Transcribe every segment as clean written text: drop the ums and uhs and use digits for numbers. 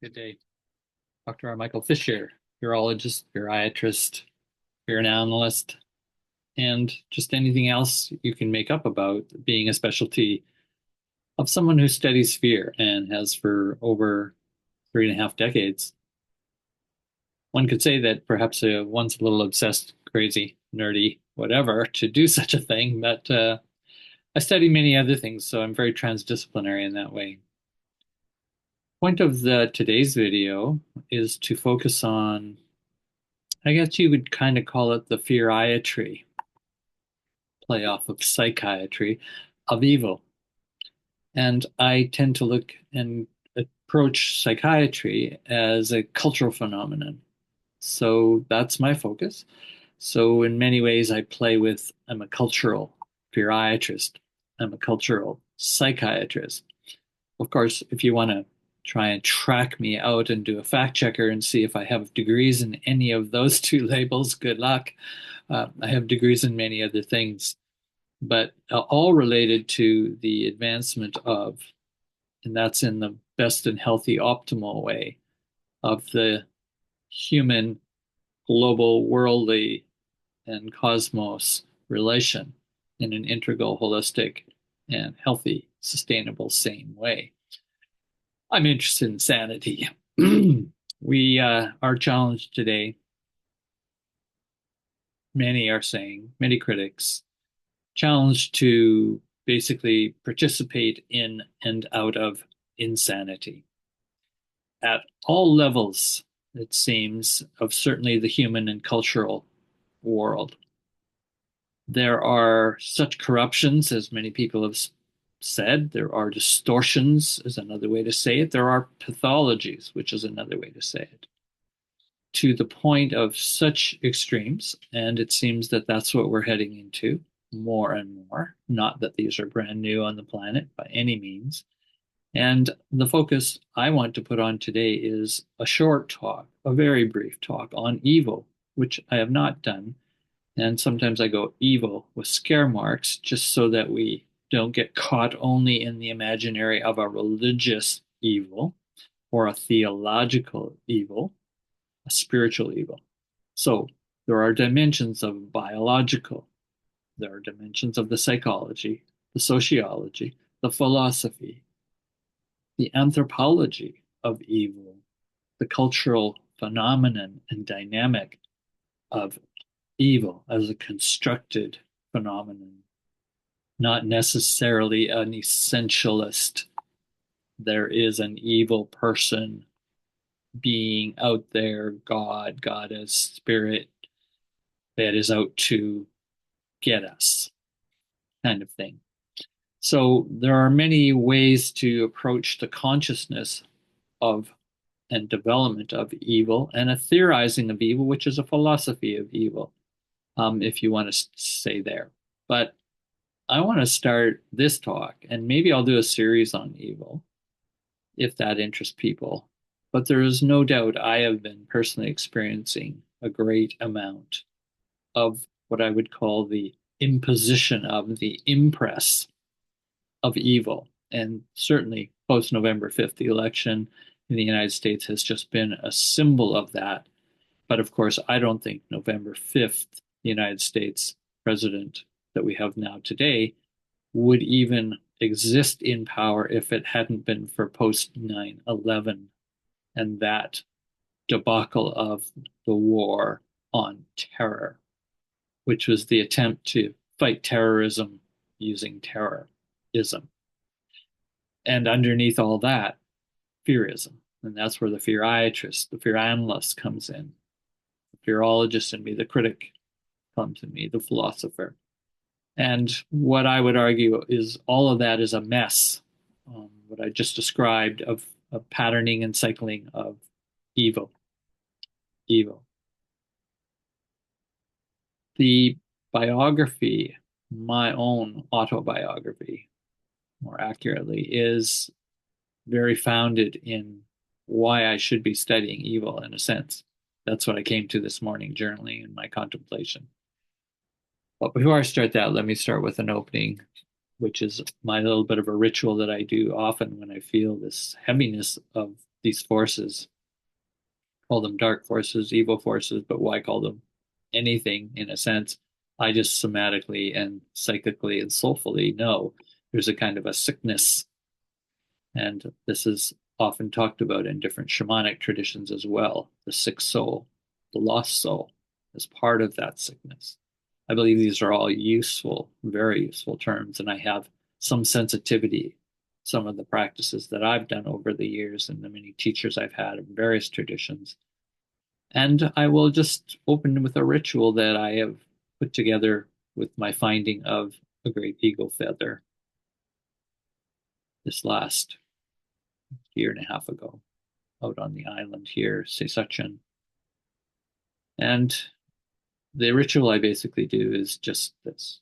Good day. Dr. Michael Fisher, urologist, feariatrist, fear analyst, and just anything else you can make up about being a specialty of someone who studies fear and has for over 3.5 decades. One could say that perhaps one's a little obsessed, crazy, nerdy, whatever, to do such a thing, but I study many other things, so I'm very transdisciplinary in that way. Point of today's video is to focus on, I guess you would kind of call it the feariatry, play off of psychiatry, of evil. And I tend to look and approach psychiatry as a cultural phenomenon. So that's my focus. So in many ways, I'm a cultural feariatrist. I'm a cultural psychiatrist. Of course, if you want to try and track me out and do a fact checker and see if I have degrees in any of those two labels, good luck. I have degrees in many other things, but all related to the advancement of, and that's in the best and healthy, optimal way, of the human, global, worldly, and cosmos relation in an integral, holistic, and healthy, sustainable, sane way. I'm interested in sanity. We are challenged today, many are saying, many critics, challenged to basically participate in and out of insanity at all levels, it seems, of certainly the human and cultural world. There are such corruptions, as many people have said. There are distortions, is another way to say it. There are pathologies, which is another way to say it, to the point of such extremes. And it seems that that's what we're heading into more and more. Not that these are brand new on the planet by any means. And the focus I want to put on today is a short talk, a very brief talk on evil, which I have not done. And sometimes I go evil with scare marks just so that we don't get caught only in the imaginary of a religious evil or a theological evil, a spiritual evil. So there are dimensions of biological, there are dimensions of the psychology, the sociology, the philosophy, the anthropology of evil, the cultural phenomenon and dynamic of evil as a constructed phenomenon, not necessarily an essentialist. There is an evil person, being out there, God, goddess, spirit, that is out to get us, kind of thing. So there are many ways to approach the consciousness of and development of evil and a theorizing of evil, which is a philosophy of evil, if you want to say there. But I want to start this talk, and maybe I'll do a series on evil if that interests people. But there is no doubt I have been personally experiencing a great amount of what I would call the imposition of the impress of evil. And certainly post November 5th, the election in the United States has just been a symbol of that. But of course, I don't think November 5th, the United States president that we have now today, would even exist in power if it hadn't been for post 9/11 and that debacle of the war on terror, which was the attempt to fight terrorism using terrorism. And underneath all that, fearism. And that's where the feariatrist, the fear analyst comes in. The fearologist in me, the critic comes in me, the philosopher. And what I would argue is all of that is a mess, what I just described of patterning and cycling of evil. Evil. The biography, my own autobiography, more accurately, is very founded in why I should be studying evil in a sense. That's what I came to this morning, journaling and my contemplation. But before I start that, let me start with an opening, which is my little bit of a ritual that I do often when I feel this heaviness of these forces, call them dark forces, evil forces, but why call them anything in a sense? I just somatically and psychically and soulfully know there's a kind of a sickness. And this is often talked about in different shamanic traditions as well. The sick soul, the lost soul, is part of that sickness. I believe these are all useful, very useful terms, and I have some sensitivity. Some of the practices that I've done over the years and the many teachers I've had in various traditions. And I will just open with a ritual that I have put together with my finding of a great eagle feather this last year and a half ago out on the island here, Sesachin. And the ritual I basically do is just this.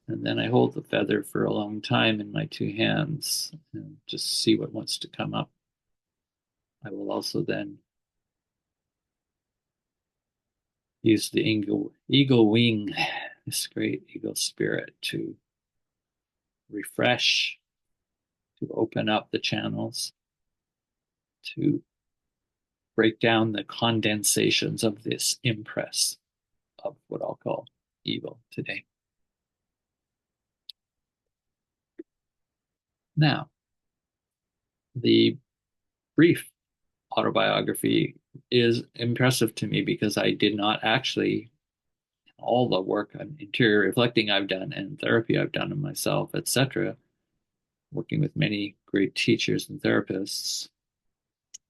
And then I hold the feather for a long time in my two hands and just see what wants to come up. I will also then use the eagle wing, this great eagle spirit, to refresh, to open up the channels, to break down the condensations of this impress of what I'll call evil today. Now, the brief autobiography is impressive to me because I did not actually, all the work on interior reflecting I've done and therapy I've done on myself, etc., working with many great teachers and therapists,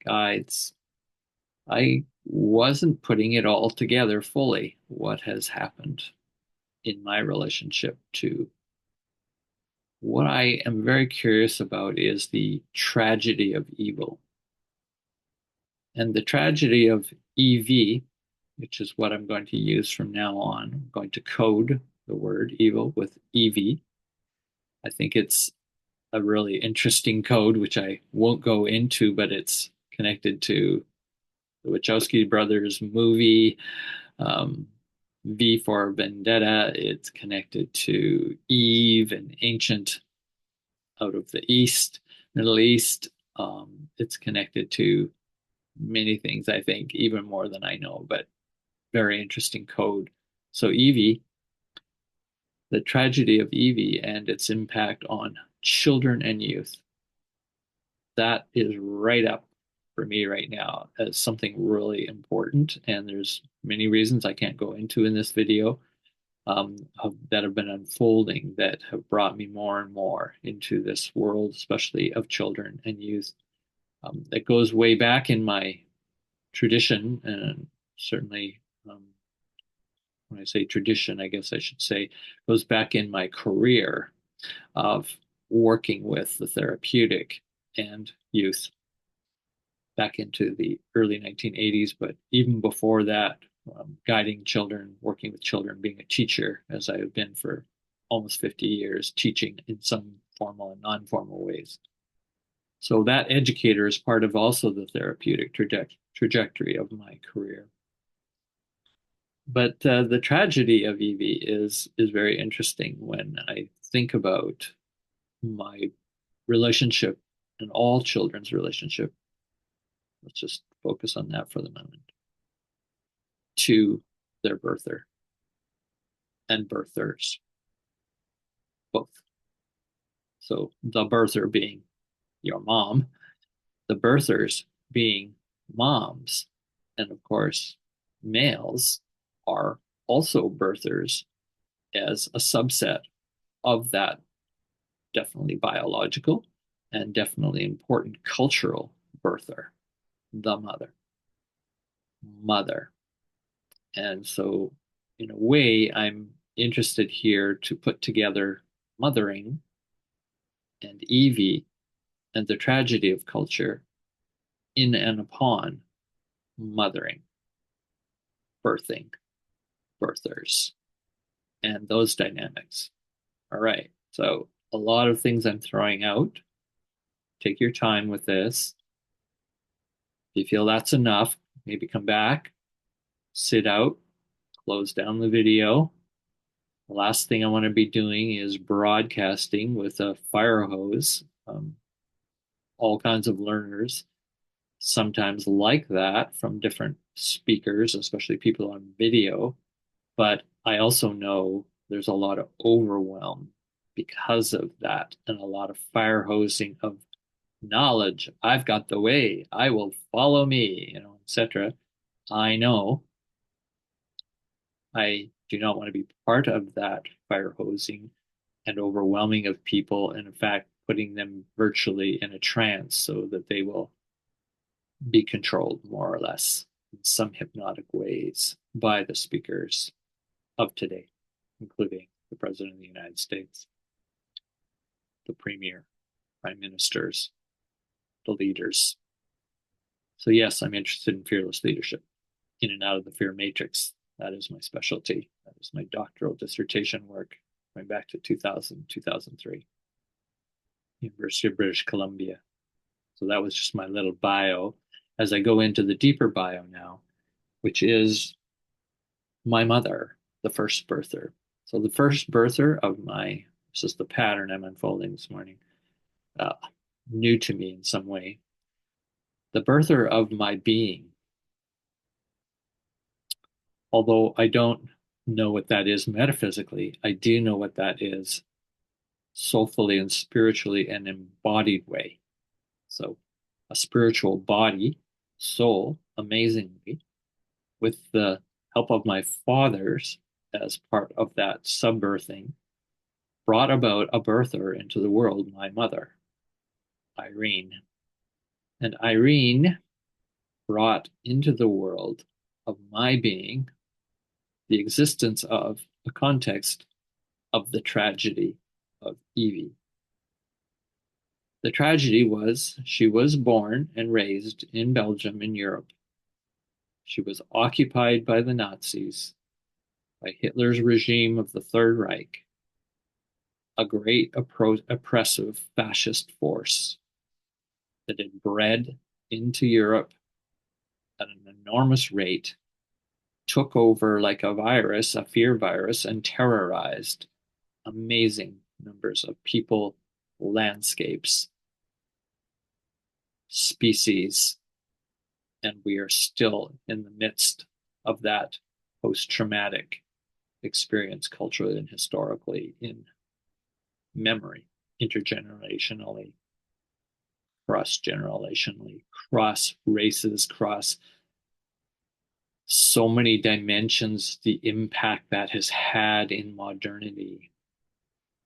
guides, I wasn't putting it all together fully. What has happened in my relationship to what I am very curious about is the tragedy of evil. And the tragedy of EV, which is what I'm going to use from now on. I'm going to code the word evil with EV. I think it's a really interesting code, which I won't go into, but it's connected to the Wachowski brothers movie, um, V for Vendetta. It's connected to Eve, an ancient out of the East, Middle East. It's connected to many things, I think, even more than I know, but very interesting code. So Evie, the tragedy of Evie and its impact on children and youth, that is right up for me right now as something really important. And there's many reasons I can't go into in this video that have been unfolding that have brought me more and more into this world, especially of children and youth. That goes way back in my tradition, and certainly when I say tradition, I guess I should say, goes back in my career of working with the therapeutic and youth back into the early 1980s, but even before that, guiding children, working with children, being a teacher, as I have been for almost 50 years, teaching in some formal and non-formal ways. So that educator is part of also the therapeutic trajectory of my career. But the tragedy of Evie is very interesting when I think about my relationship and all children's relationship. Let's just focus on that for the moment. To their birther and birthers, both. So the birther being your mom, the birthers being moms, and of course, males are also birthers as a subset of that definitely biological and definitely important cultural birther, the mother. And so, in a way, I'm interested here to put together mothering and Evie and the tragedy of culture in and upon mothering, birthing, birthers, and those dynamics. All right. So a lot of things I'm throwing out. Take your time with this. If you feel that's enough, maybe come back, sit out, close down the video. The last thing I want to be doing is broadcasting with a fire hose. All kinds of learners sometimes like that from different speakers, especially people on video. But I also know there's a lot of overwhelm because of that and a lot of fire hosing of knowledge. I've got the way. I will follow me, etc. I know I do not want to be part of that fire hosing and overwhelming of people, and in fact, putting them virtually in a trance so that they will be controlled more or less in some hypnotic ways by the speakers of today, including the President of the United States, the Premier, Prime Ministers, the leaders. So, yes, I'm interested in fearless leadership, in and out of the fear matrix. That is my specialty. That is my doctoral dissertation work going back to 2000, 2003, University of British Columbia. So that was just my little bio. As I go into the deeper bio now, which is my mother, the first birther. So the first birther of my, this is the pattern I'm unfolding this morning, uh, new to me in some way. The birther of my being, although I don't know what that is metaphysically, I do know what that is soulfully and spiritually and embodied way. So a spiritual body, soul, amazingly, with the help of my fathers as part of that subbirthing, brought about a birther into the world, my mother, Irene. And Irene brought into the world of my being the existence of a context of the tragedy of Evie. The tragedy was she was born and raised in Belgium in Europe. She was occupied by the Nazis, by Hitler's regime of the Third Reich, a great oppressive fascist force that had bred into Europe at an enormous rate, took over like a virus, a fear virus, and terrorized amazing numbers of people, landscapes, species, and we are still in the midst of that post-traumatic experience culturally and historically in memory, intergenerationally, cross-generationally, cross races, cross so many dimensions, the impact that has had in modernity,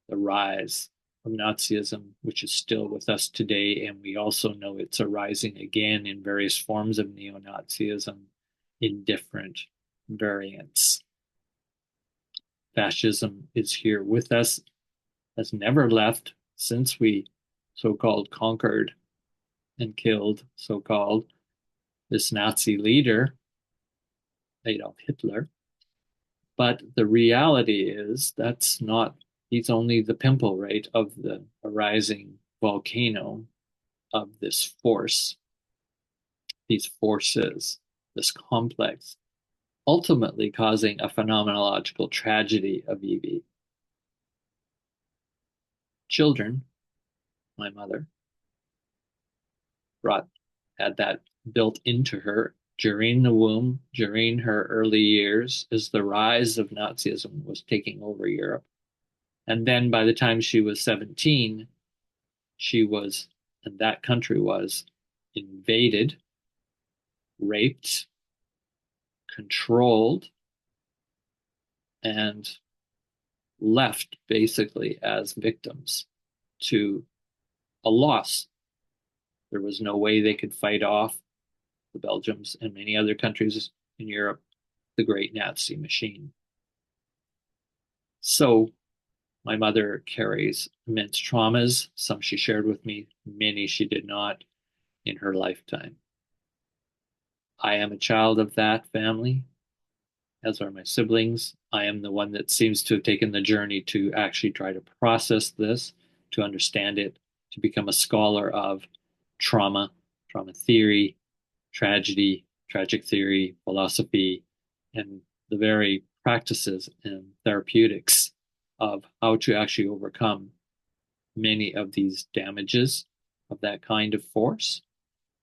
the rise of Nazism, which is still with us today. And we also know it's arising again in various forms of neo-Nazism in different variants. Fascism is here with us, has never left since we so-called conquered and killed so-called this Nazi leader, Adolf Hitler. But the reality is that's not, he's only the pimple, right, of the arising volcano of this force, these forces, this complex, ultimately causing a phenomenological tragedy of Evie. Children, my mother, had that built into her during the womb, during her early years, as the rise of Nazism was taking over Europe. And then by the time she was 17, she was, and that country was, invaded, raped, controlled, and left basically as victims to a loss. There was no way they could fight off the Belgians and many other countries in Europe, the great Nazi machine. So my mother carries immense traumas. Some she shared with me, many she did not in her lifetime. I am a child of that family, as are my siblings. I am the one that seems to have taken the journey to actually try to process this to understand it, to become a scholar of trauma, trauma theory, tragedy, tragic theory, philosophy, and the very practices and therapeutics of how to actually overcome many of these damages of that kind of force,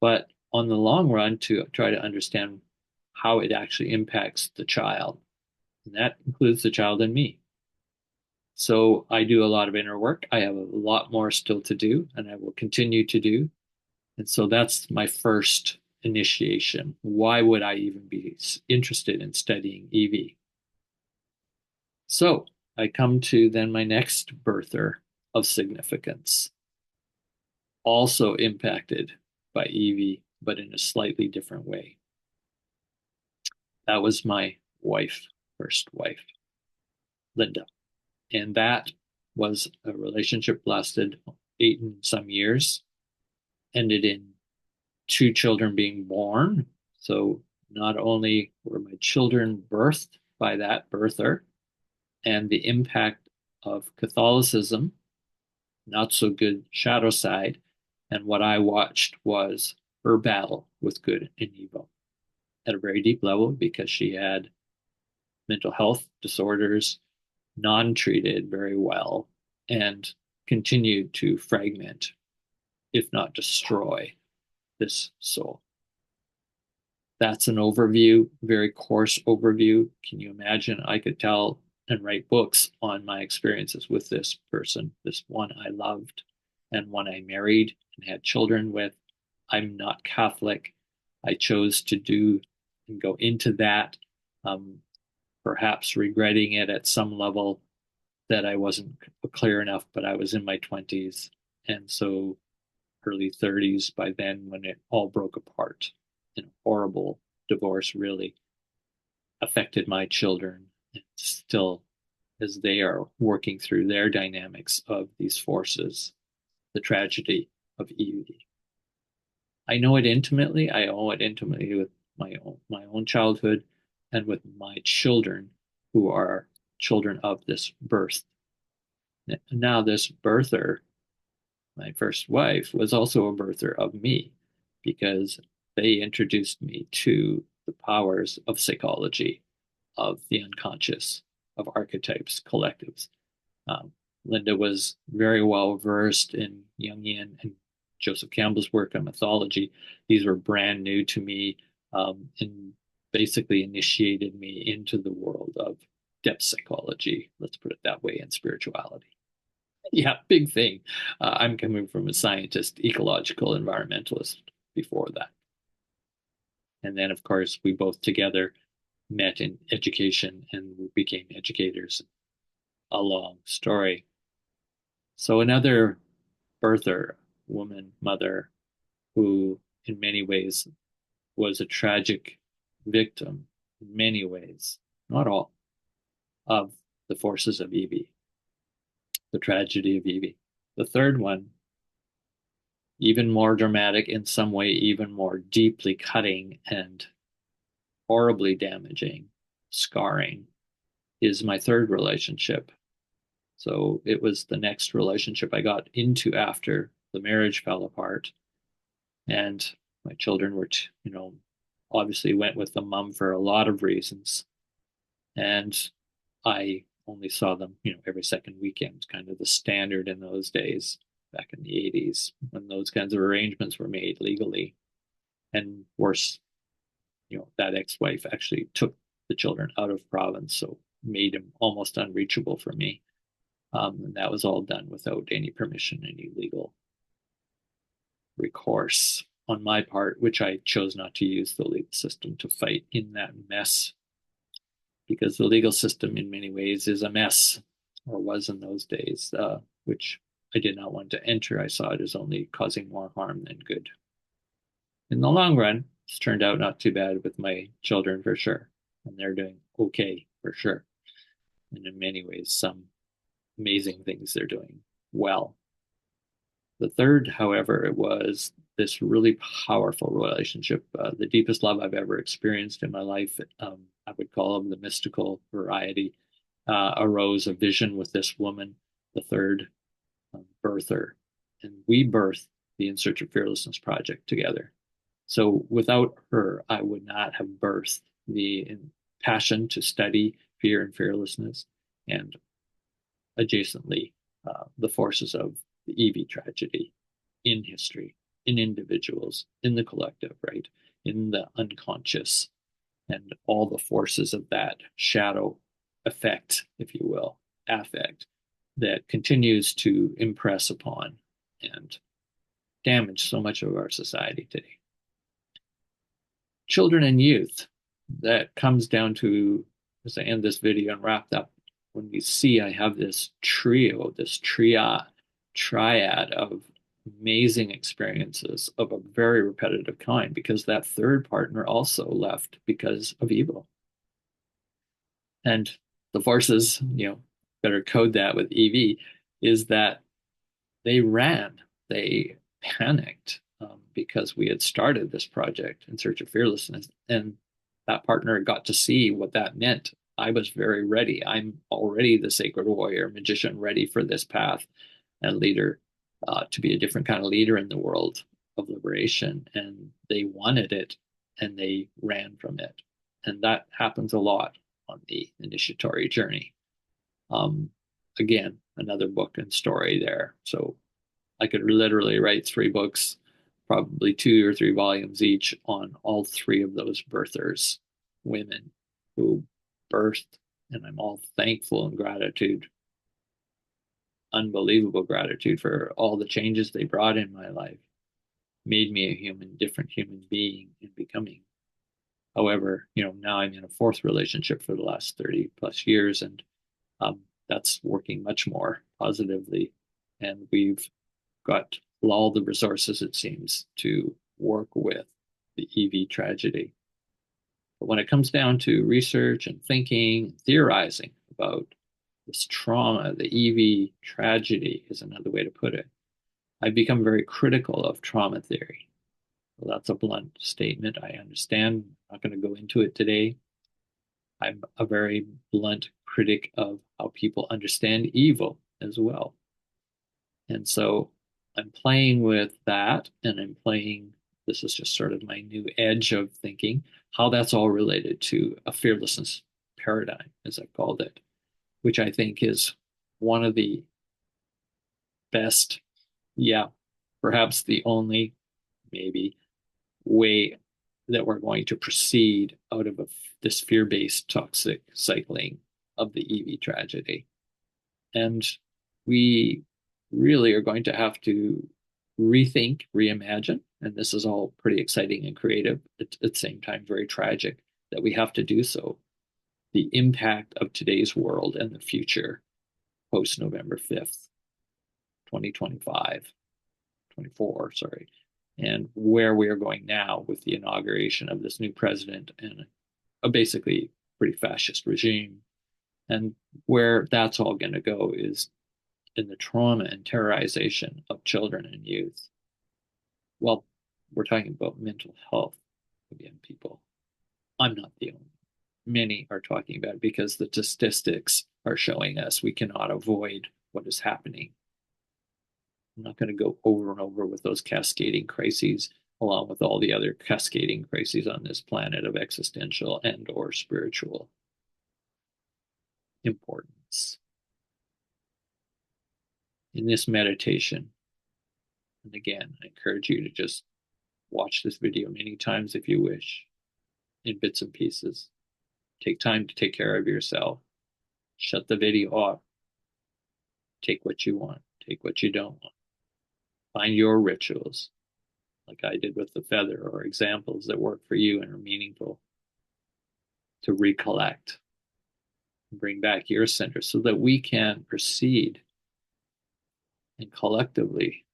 but on the long run, to try to understand how it actually impacts the child. And that includes the child and me. So I do a lot of inner work. I have a lot more still to do, and I will continue to do. And so that's my first initiation. Why would I even be interested in studying EV? So I come to then my next birther of significance, also impacted by EV, but in a slightly different way. That was my wife, first wife, Linda. And that was a relationship lasted 8 and some years, ended in 2 children being born. So not only were my children birthed by that birther, and the impact of Catholicism, not so good shadow side, and what I watched was her battle with good and evil at a very deep level, because she had mental health disorders, non-treated very well, and continued to fragment, if not destroy, this soul. That's an overview, very coarse overview. Can you imagine? I could tell and write books on my experiences with this person, this one I loved and one I married and had children with. I'm not Catholic. I chose to do and go into that, perhaps regretting it at some level that I wasn't clear enough, but I was in my 20s. And so early 30s by then, when it all broke apart in a horrible divorce, really affected my children, and still, as they are working through their dynamics of these forces, the tragedy of EUD. I know it intimately. I owe it intimately with my own childhood and with my children, who are children of this birth. Now, this birther, my first wife, was also a birther of me, because they introduced me to the powers of psychology, of the unconscious, of archetypes, collectives. Linda was very well versed in Jungian and Joseph Campbell's work on mythology. These were brand new to me, and basically initiated me into the world of depth psychology, let's put it that way, and spirituality. Yeah, big thing. I'm coming from a scientist, ecological environmentalist before that. And then, of course, we both together met in education and we became educators. A long story. So another birther, woman, mother, who in many ways was a tragic victim, in many ways, not all, of the forces of EV, the tragedy of EV. The third one, even more dramatic, in some way, even more deeply cutting and horribly damaging, scarring, is my third relationship. So it was the next relationship I got into after the marriage fell apart. And my children were, obviously went with the mom for a lot of reasons. And I only saw them, every second weekend, kind of the standard in those days, back in the 80s, when those kinds of arrangements were made legally. And worse, that ex-wife actually took the children out of province, so made them almost unreachable for me. And that was all done without any permission, any legal recourse on my part, which I chose not to use the legal system to fight in that mess, because the legal system in many ways is a mess, or was in those days, which I did not want to enter. I saw it as only causing more harm than good. In the long run, it's turned out not too bad with my children, for sure, and they're doing okay, for sure. And in many ways, some amazing things they're doing well. The third, however, it was this really powerful relationship, the deepest love I've ever experienced in my life. I would call them the mystical variety. Arose a vision with this woman, the third, birther, and we birthed the In Search of Fearlessness project together. So without her, I would not have birthed the passion to study fear and fearlessness, and adjacently, the forces of the EV tragedy in history, in individuals, in the collective, right? In the unconscious, and all the forces of that shadow effect, if you will, affect, that continues to impress upon and damage so much of our society today. Children and youth, that comes down to, as I end this video and wrapped up, when we see I have this trio, this triad of amazing experiences of a very repetitive kind, because that third partner also left because of evil. And the forces, better code that with EV, is that they ran, they panicked, because we had started this project In Search of Fearlessness, and that partner got to see what that meant. I was very ready. I'm already the sacred warrior, magician, ready for this path and leader, to be a different kind of leader in the world of liberation. And they wanted it, and they ran from it. And that happens a lot on the initiatory journey. Again, another book and story there. So I could literally write 3 books, probably 2 or 3 volumes each, on all 3 of those birthers, women who birthed, and I'm all thankful and gratitude, unbelievable gratitude for all the changes they brought in my life, made me a different human being in becoming. However, now I'm in a 4th relationship for the last 30 plus years, and that's working much more positively. And we've got all the resources, it seems, to work with the EV tragedy. But when it comes down to research and thinking, theorizing about this trauma, the EV tragedy is another way to put it, I've become very critical of trauma theory. Well, that's a blunt statement. I understand. I'm not going to go into it today. I'm a very blunt critic of how people understand evil as well. And so I'm playing with that, and this is just sort of my new edge of thinking, how that's all related to a fearlessness paradigm, as I called it, which I think is one of the best, perhaps the only, maybe, way that we're going to proceed out of this fear-based toxic cycling of the EV tragedy. And we really are going to have to rethink, reimagine, and this is all pretty exciting and creative, at the same time very tragic that we have to do so, the impact of today's world and the future post November 5th, 2025, 24, sorry, and where we are going now with the inauguration of this new president and a basically pretty fascist regime. And where that's all going to go is in the trauma and terrorization of children and youth. Well, we're talking about mental health of young people. I'm not the only. Many are talking about it because the statistics are showing us we cannot avoid what is happening. I'm not going to go over and over with those cascading crises, along with all the other cascading crises on this planet of existential and or spiritual importance. In this meditation, and again, I encourage you to just watch this video many times if you wish, in bits and pieces. Take time to take care of yourself. Shut the video off. Take what you want. Take what you don't want. Find your rituals, like I did with the feather, or examples that work for you and are meaningful, to recollect, bring back your center so that we can proceed and collectively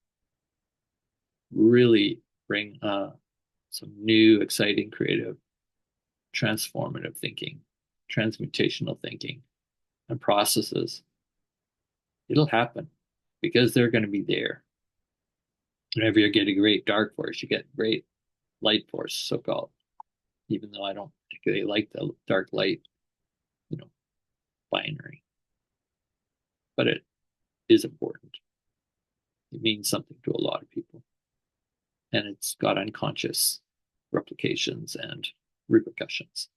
really bring some new, exciting, creative, transformative thinking, transmutational thinking, and processes. It'll happen because they're going to be there. Whenever you get a great dark force, you get great light force, so-called, even though I don't particularly like the dark light, binary. But it is important. It means something to a lot of people, and it's got unconscious replications and repercussions.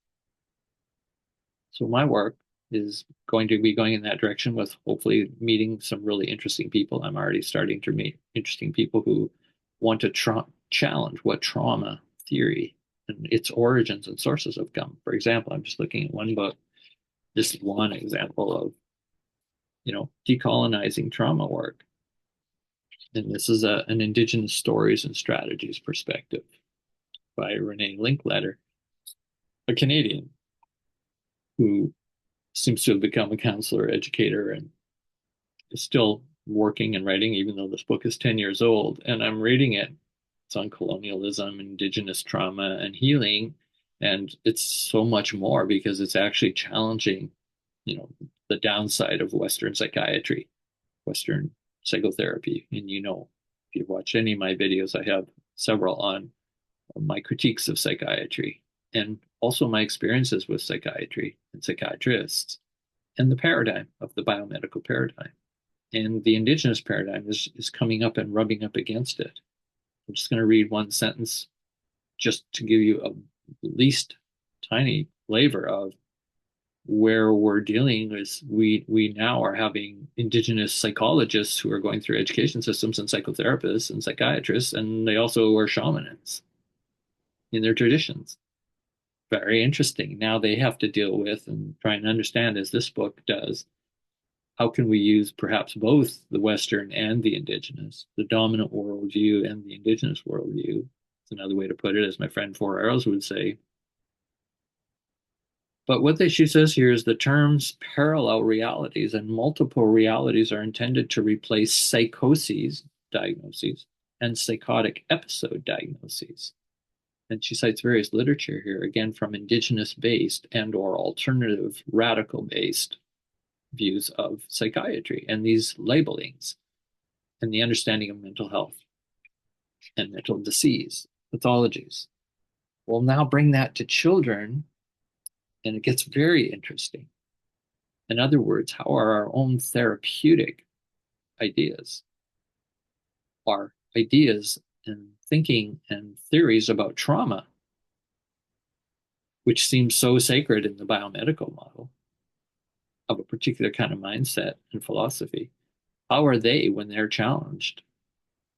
So my work is going to be going in that direction with hopefully meeting some really interesting people. I'm already starting to meet interesting people who want to challenge what trauma theory and its origins and sources have come. For example, I'm just looking at one book, just one example of, decolonizing trauma work. And this is an Indigenous stories and strategies perspective by Renee Linkletter, a Canadian who seems to have become a counselor, educator, and is still working and writing, even though this book is 10 years old. And I'm reading it. It's on colonialism, Indigenous trauma, and healing. And it's so much more because it's actually challenging, the downside of Western psychiatry, Western psychotherapy. And if you've watched any of my videos, I have several on my critiques of psychiatry and also my experiences with psychiatry and psychiatrists and the paradigm of the biomedical paradigm. And the Indigenous paradigm is coming up and rubbing up against it. I'm just going to read one sentence just to give you a least tiny flavor of where we're dealing is we now are having Indigenous psychologists who are going through education systems and psychotherapists and psychiatrists, and they also are shamans in their traditions. Very interesting. Now they have to deal with and try and understand, as this book does, how can we use perhaps both the Western and the Indigenous, the dominant worldview and the Indigenous worldview. It's another way to put it, as my friend Four Arrows would say. But what she says here is the terms parallel realities and multiple realities are intended to replace psychoses diagnoses and psychotic episode diagnoses. And she cites various literature here, again, from Indigenous-based and or alternative radical-based views of psychiatry and these labelings and the understanding of mental health and mental disease pathologies. We'll now bring that to children, and it gets very interesting. In other words, how are our own therapeutic ideas, our ideas and thinking and theories about trauma, which seems so sacred in the biomedical model of a particular kind of mindset and philosophy, how are they when they're challenged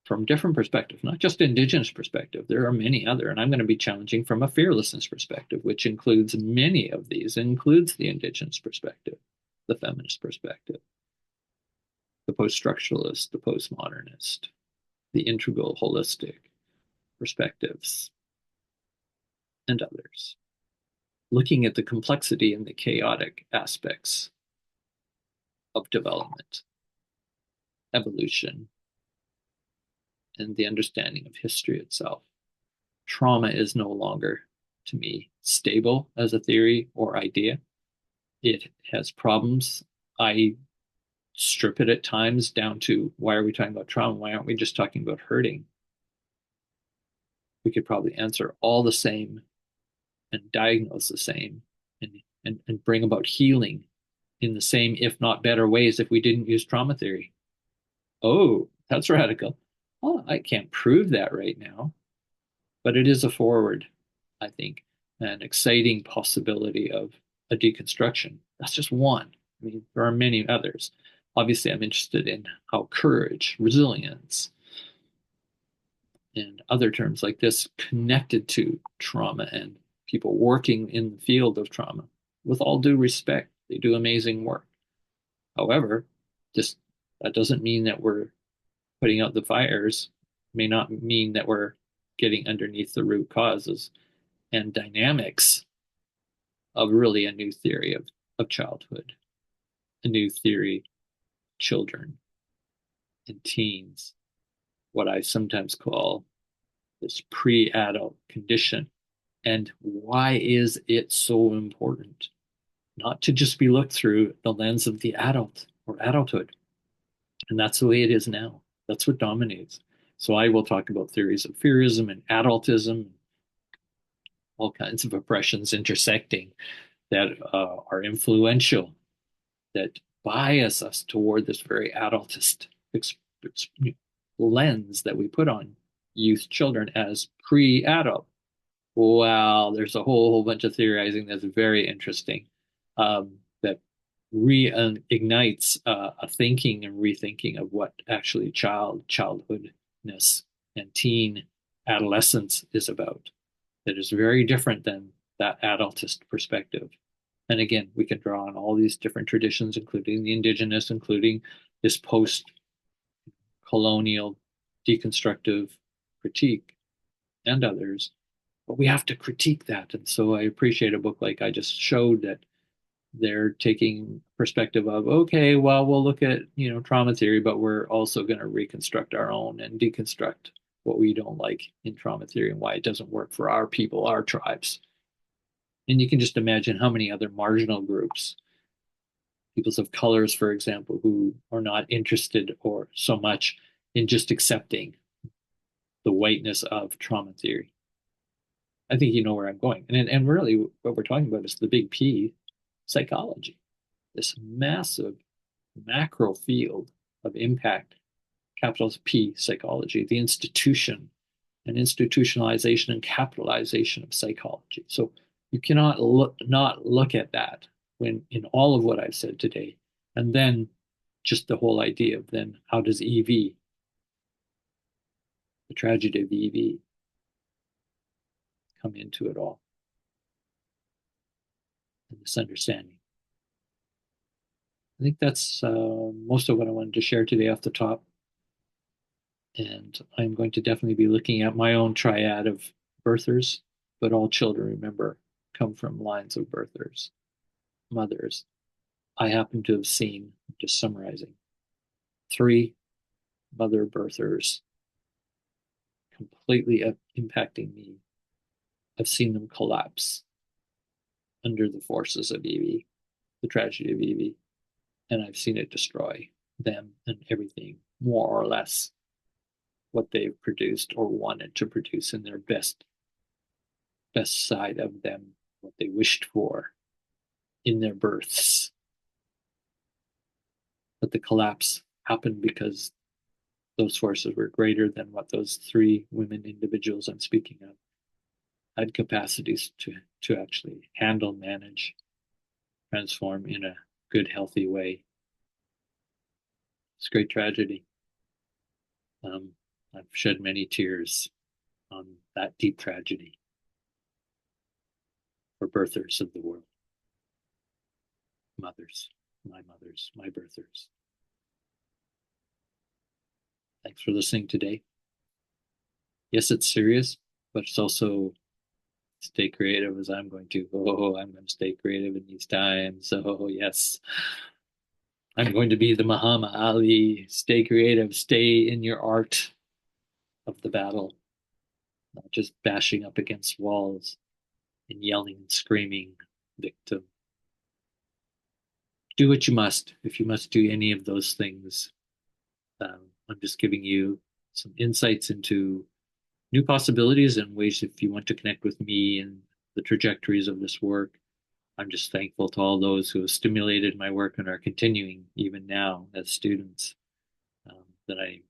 from different perspectives, not just Indigenous perspective? There are many other, and I'm going to be challenging from a fearlessness perspective, which includes many of these. It includes the Indigenous perspective, the feminist perspective, the post-structuralist, the postmodernist, the integral holistic perspectives, and others. Looking at the complexity and the chaotic aspects of development, evolution, and the understanding of history itself. Trauma is no longer, to me, stable as a theory or idea. It has problems. I strip it at times down to, why are we talking about trauma? Why aren't we just talking about hurting? We could probably answer all the same and diagnose the same and bring about healing in the same, if not better ways, if we didn't use trauma theory. Oh, that's radical. Oh, I can't prove that right now, but it is a forward, I think, an exciting possibility of a deconstruction. That's just one. I mean, there are many others. Obviously, I'm interested in how courage, resilience, and other terms like this connected to trauma and people working in the field of trauma. With all due respect, they do amazing work. However, just that doesn't mean that we're putting out the fires, may not mean that we're getting underneath the root causes and dynamics of really a new theory of childhood, a new theory, children and teens, what I sometimes call this pre-adult condition. And why is it so important? Not to just be looked through the lens of the adult or adulthood. And that's the way it is now. That's what dominates. So I will talk about theories of fearism and adultism, all kinds of oppressions intersecting that are influential, that bias us toward this very adultist lens that we put on youth children as pre-adult. Wow, there's a whole bunch of theorizing that's very interesting, that reignites a thinking and rethinking of what actually childhoodness and teen adolescence is about. That is very different than that adultist perspective. And again, we can draw on all these different traditions, including the indigenous, including this post-colonial deconstructive critique and others. But we have to critique that. And so I appreciate a book like I just showed, that they're taking perspective of, okay, well, we'll look at, trauma theory, but we're also going to reconstruct our own and deconstruct what we don't like in trauma theory and why it doesn't work for our people, our tribes. And you can just imagine how many other marginal groups, peoples of colors, for example, who are not interested or so much in just accepting the whiteness of trauma theory. I think you know where I'm going. And really, what we're talking about is the big P, psychology, this massive macro field of impact, capital P psychology, the institution and institutionalization and capitalization of psychology. So you cannot not look at that when in all of what I've said today. And then just the whole idea of then how does EV, the tragedy of EV, come into it all? And this understanding. I think that's most of what I wanted to share today off the top. And I'm going to definitely be looking at my own triad of birthers, but all children, remember, come from lines of birthers, mothers. I happen to have seen, just summarizing, 3 mother birthers completely impacting me. I've seen them collapse under the forces of EV, the tragedy of EV, and I've seen it destroy them and everything, more or less what they've produced or wanted to produce in their best side of them, what they wished for in their births. But the collapse happened because those forces were greater than what those 3 women individuals I'm speaking of had capacities to actually handle, manage, transform in a good, healthy way. It's a great tragedy. I've shed many tears on that deep tragedy for birthers of the world. Mothers, my birthers. Thanks for listening today. Yes, it's serious, but it's also stay creative, as I'm going to. Oh, I'm going to stay creative in these times. Oh, yes. I'm going to be the Muhammad Ali. Stay creative. Stay in your art of the battle, not just bashing up against walls and yelling and screaming, victim. Do what you must. If you must do any of those things, I'm just giving you some insights into new possibilities and ways if you want to connect with me and the trajectories of this work. I'm just thankful to all those who have stimulated my work and are continuing even now as students, that I'm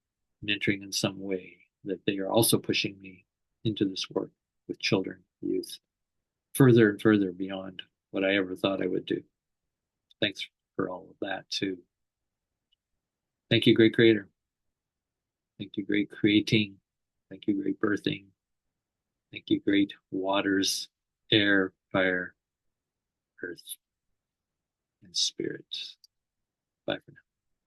mentoring in some way, that they are also pushing me into this work with children, youth, further and further beyond what I ever thought I would do. Thanks for all of that too. Thank you, great creator. Thank you, great creating. Thank you, great birthing. Thank you, great waters, air, fire, earth, and spirit. Bye for now.